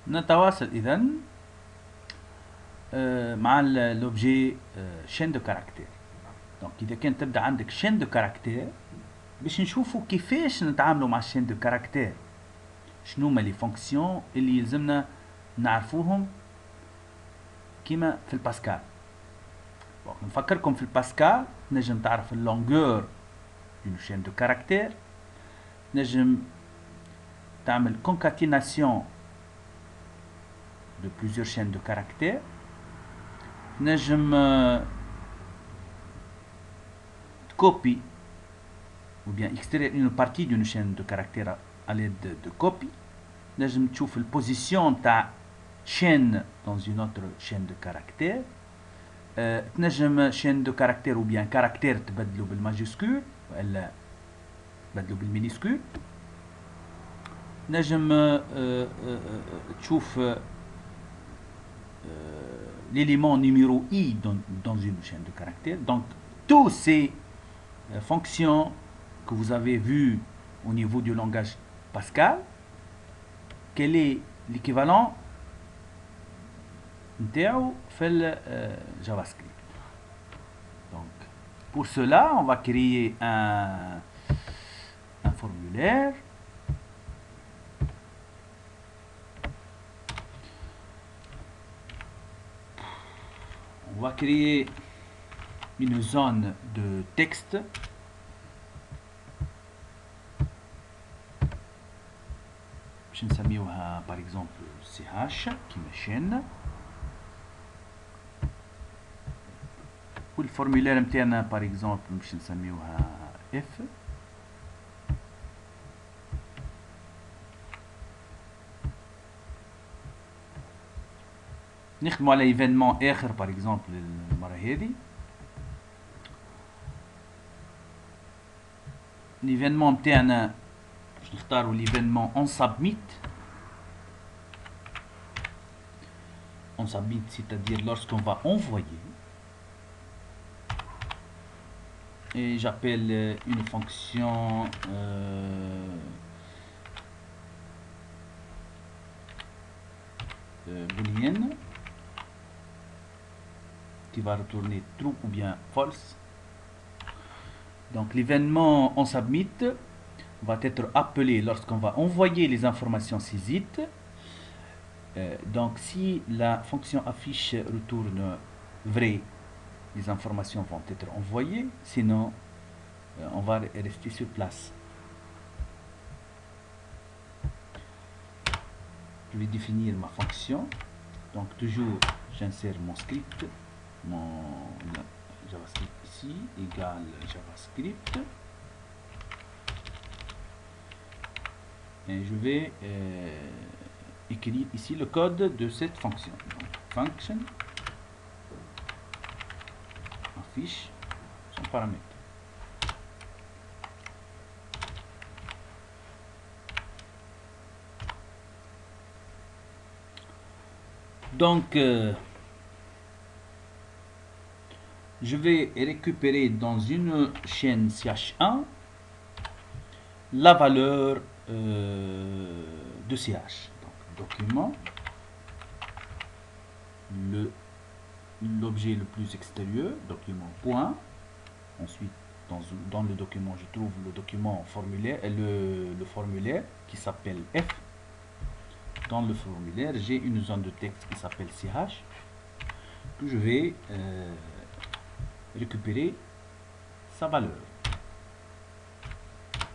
نتواصل إذن مع l'objet chaîne de caractère. دونك إذا كان تبدأ عندك chaîne de caractère باش نشوفوا كيفاش نتعاملوا مع chaîne de caractère، شنو هما لي فونكسيون اللي يلزمنا نعرفوهم كيما في الباسكال. نفكركم في الباسكال نجم تعرف اللونغور d'une chaîne de caractère، نجم تعمل concaténation de plusieurs chaînes de caractères، نجم copie ou bien extraire une partie d'une chaîne de caractères à l'aide de copie، نجم تشوف البوزيسيون تاع chaîne dans une autre chaîne de caractères، تنجم chaîne de caractères ou bien caractère تبدلو بالماجيسكول ولا تبدلو بالمينيسكول، نجم تشوف l'élément numéro i dans une chaîne de caractères. Donc tous ces fonctions que vous avez vues au niveau du langage Pascal, quel est l'équivalent نتاعو في JavaScript. Donc pour cela on va créer un formulaire. On va créer une zone de texte. باش نسميوها par exemple ch كيما chaîne، والفورمولير نتاعنا par exemple باش نسميوها f. نخدمو على ايفينمون اخر par exemple المره هذه. الايفينمون نتاعنا باش نختاروا l'événement on submit. On submit, c'est-à-dire lorsqu'on va envoyer. Et j'appelle une fonction booléenne qui va retourner true ou bien false. Donc l'événement on submit va être appelé lorsqu'on va envoyer les informations saisites. Donc si la fonction affiche retourne vrai, les informations vont être envoyées, sinon on va rester sur place. Je vais définir ma fonction. Donc toujours j'insère mon script, mon JavaScript ici, égale JavaScript. Et je vais écrire ici le code de cette fonction. Donc, function affiche son paramètre. Donc je vais récupérer dans une chaîne ch1 la valeur de ch. Donc document, l'objet le plus extérieur, document point. Ensuite dans le document je trouve le document formulaire, le formulaire qui s'appelle f. Dans le formulaire j'ai une zone de texte qui s'appelle ch que je vais récupérer sa valeur.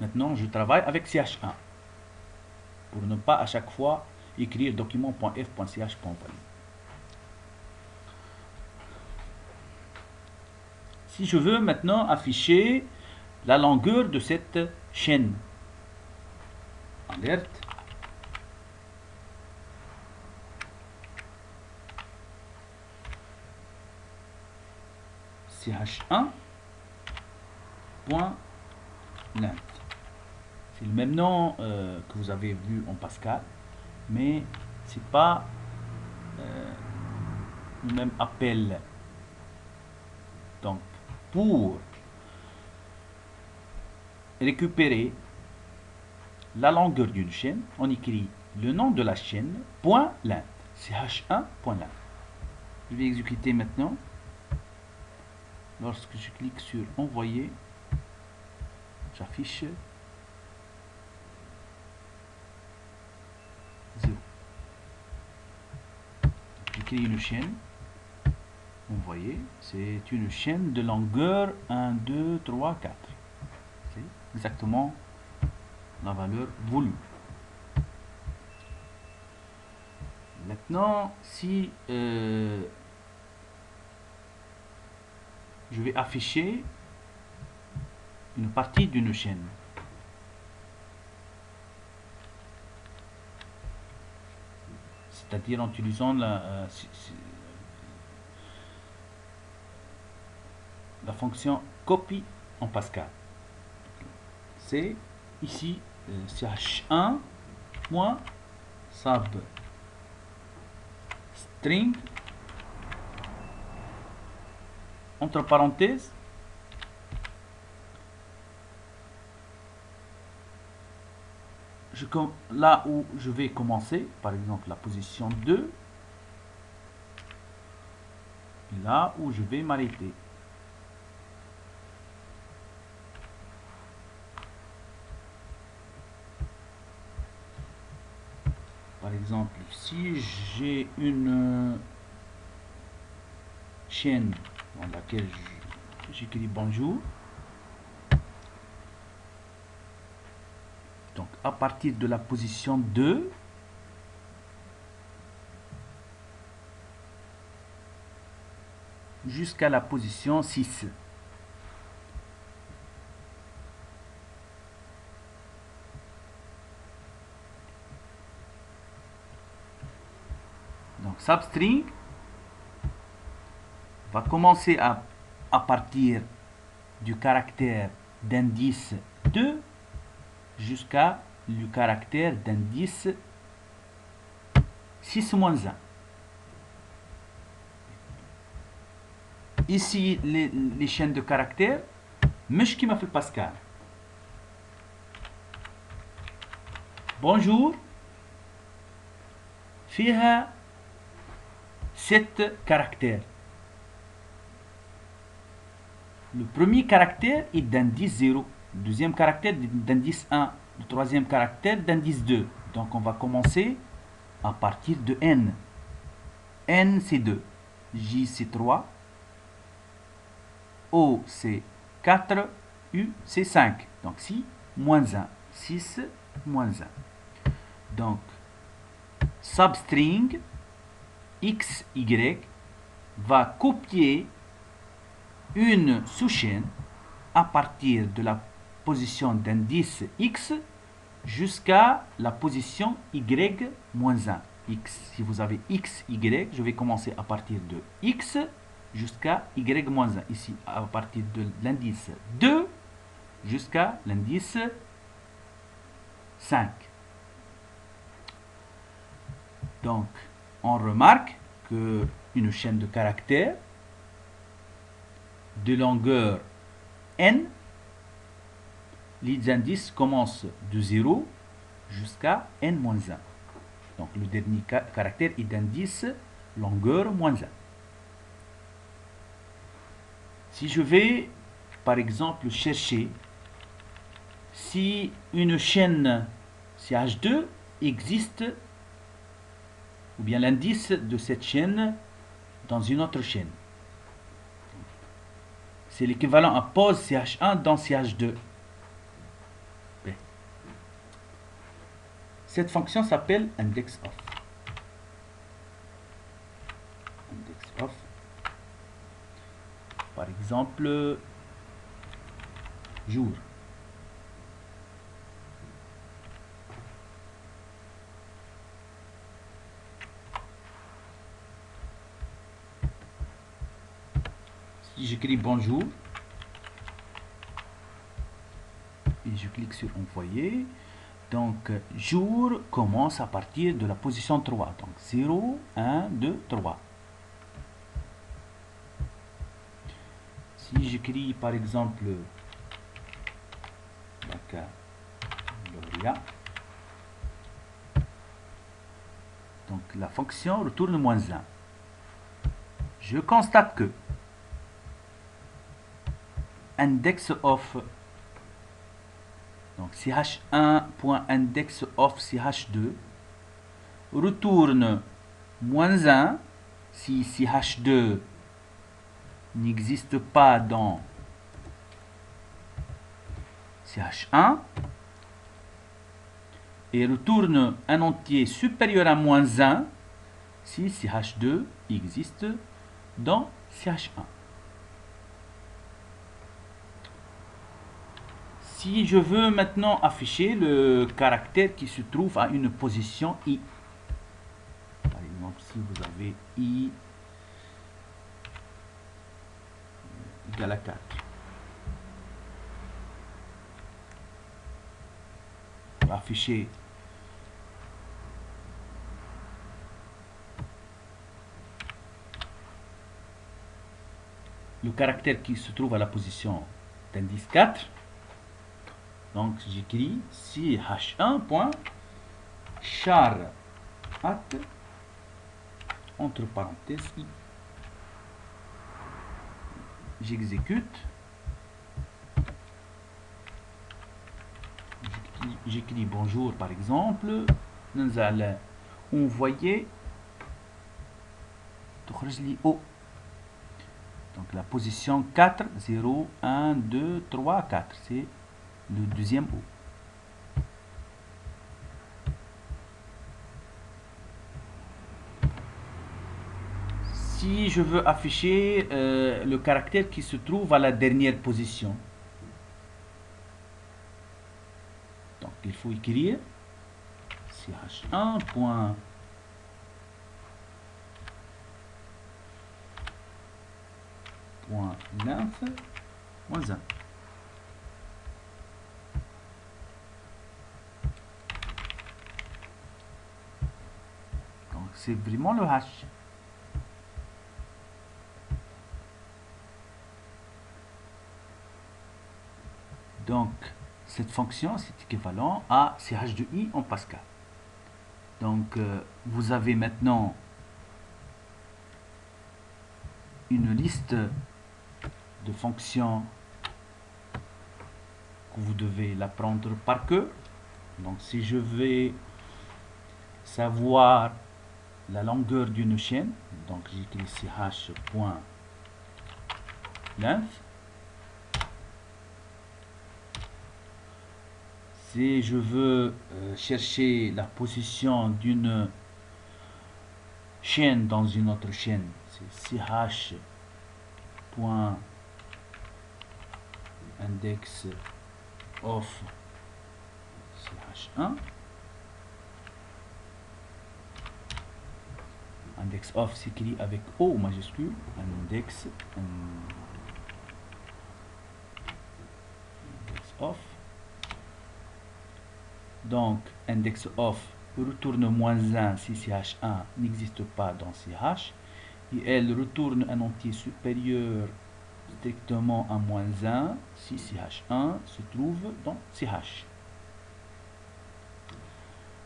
Maintenant je travaille avec ch1 pour ne pas à chaque fois écrire document.f.ch.value. Si je veux maintenant afficher la longueur de cette chaîne, alerte ch1.length. C'est le même nom que vous avez vu en Pascal, mais c'est pas le même appel. Donc pour récupérer la longueur d'une chaîne, on écrit le nom de la chaîne, point lint, ch1.lint. Je vais exécuter maintenant. Lorsque je clique sur envoyer, j'affiche 0. Je crée une chaîne. Envoyer, c'est une chaîne de longueur 1, 2, 3, 4. C'est exactement la valeur voulue. Maintenant, si je vais afficher une partie d'une chaîne, c'est-à-dire en utilisant la fonction copy en Pascal, c'est ici ch1.sub string entre parenthèses là où je vais commencer, par exemple la position 2, et là où je vais m'arrêter. Par exemple, si j'ai une chaîne dans laquelle j'écris bonjour, donc à partir de la position 2, jusqu'à la position 6. Donc substring va commencer à partir du caractère d'indice 2 jusqu'à le caractère d'indice 6-1. Ici, les chaînes de caractères, مش كيما في Pascal. Bonjour فيها 7 caractères. Le premier caractère est d'indice 0, le deuxième caractère d'indice 1, le troisième caractère d'indice 2. Donc on va commencer à partir de n. N c'est 2, J c'est 3, O c'est 4, U c'est 5. Donc si, moins 1, 6, moins 1. Donc substring XY va copier une sous-chaîne à partir de la position d'indice X jusqu'à la position Y-1. X, si vous avez X, Y, je vais commencer à partir de X jusqu'à Y-1. Ici, à partir de l'indice 2 jusqu'à l'indice 5. Donc, on remarque qu'une chaîne de caractères de longueur n, les indices commencent de 0 jusqu'à n-1. Donc le dernier caractère est d'indice longueur moins 1. Si je vais, par exemple, chercher si une chaîne CH2 existe, ou bien l'indice de cette chaîne dans une autre chaîne. C'est l'équivalent à pose CH1 dans CH2. Cette fonction s'appelle indexOf. IndexOf. Par exemple, jour. Si j'écris bonjour et je clique sur envoyer, donc jour commence à partir de la position 3. Donc 0, 1, 2, 3. Si j'écris par exemple baccalauréat, Donc la fonction retourne moins 1. Je constate que index of, donc ch1.index of ch2 retourne moins 1 si ch2 n'existe pas dans ch1 et retourne un entier supérieur à moins 1 si ch2 existe dans ch1. Si je veux maintenant afficher le caractère qui se trouve à une position i, par exemple si vous avez i égale à 4, pour afficher le caractère qui se trouve à la position d'indice 4, donc j'écris ch1.char at entre parenthèses i. J'exécute, j'écris bonjour par exemple, nous allons envoyer O. Donc la position 4, 0, 1, 2, 3, 4, c'est le deuxième O. Si je veux afficher le caractère qui se trouve à la dernière position, donc il faut écrire ch1. Length moins 1. Donc c'est vraiment le hash. Donc cette fonction c'est équivalent à ch de i en Pascal. Donc vous avez maintenant une liste de fonctions que vous devez l'apprendre par cœur. Donc si je vais savoir la longueur d'une chaîne, donc j'écris ch.length. Si je veux chercher la position d'une chaîne dans une autre chaîne, c'est ch.index of ch1. Index of s'écrit avec O majuscule, index of. Donc index of retourne moins 1 si ch1 n'existe pas dans ch, et elle retourne un entier supérieur strictement à moins 1 si ch1 se trouve dans ch.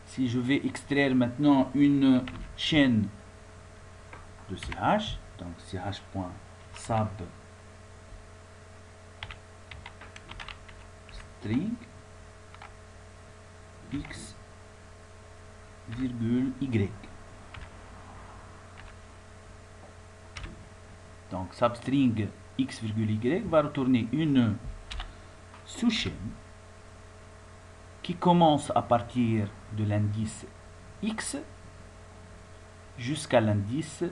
Si je vais extraire maintenant une chaîne de ch, donc ch.sub string x virgule y. Donc substring x virgule y va retourner une sous-chaîne qui commence à partir de l'indice x jusqu'à l'indice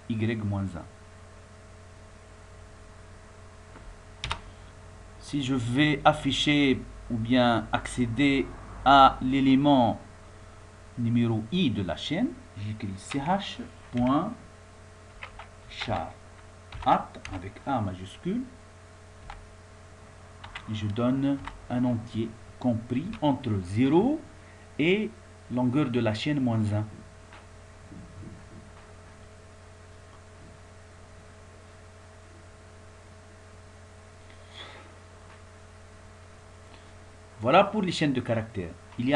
y-1. Si je vais afficher ou bien accéder à l'élément numéro i de la chaîne, j'écris ch.char at avec A majuscule et je donne un entier compris entre 0 et longueur de la chaîne moins 1. Voilà pour les chaînes de caractères. Il y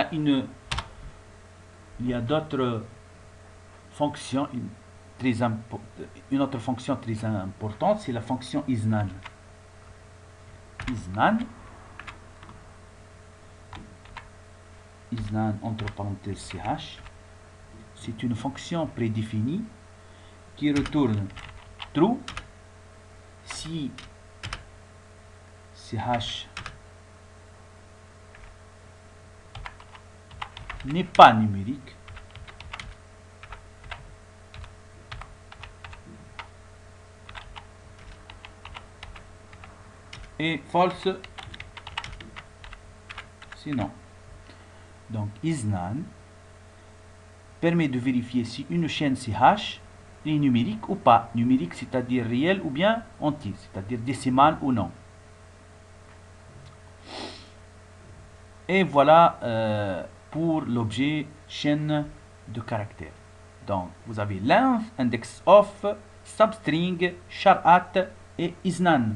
a d'autres fonction, une autre fonction très importante, c'est la fonction isnan. Isnan entre parenthèses ch, c'est une fonction prédéfinie qui retourne true si ch n'est pas numérique et false sinon. Donc isnan permet de vérifier si une chaîne ch est numérique ou pas. Numérique, c'est-à-dire réel ou bien entier, c'est-à-dire décimal ou non. Et voilà pour l'objet chaîne de caractères. Donc vous avez length, index of, substring, char at et isnan.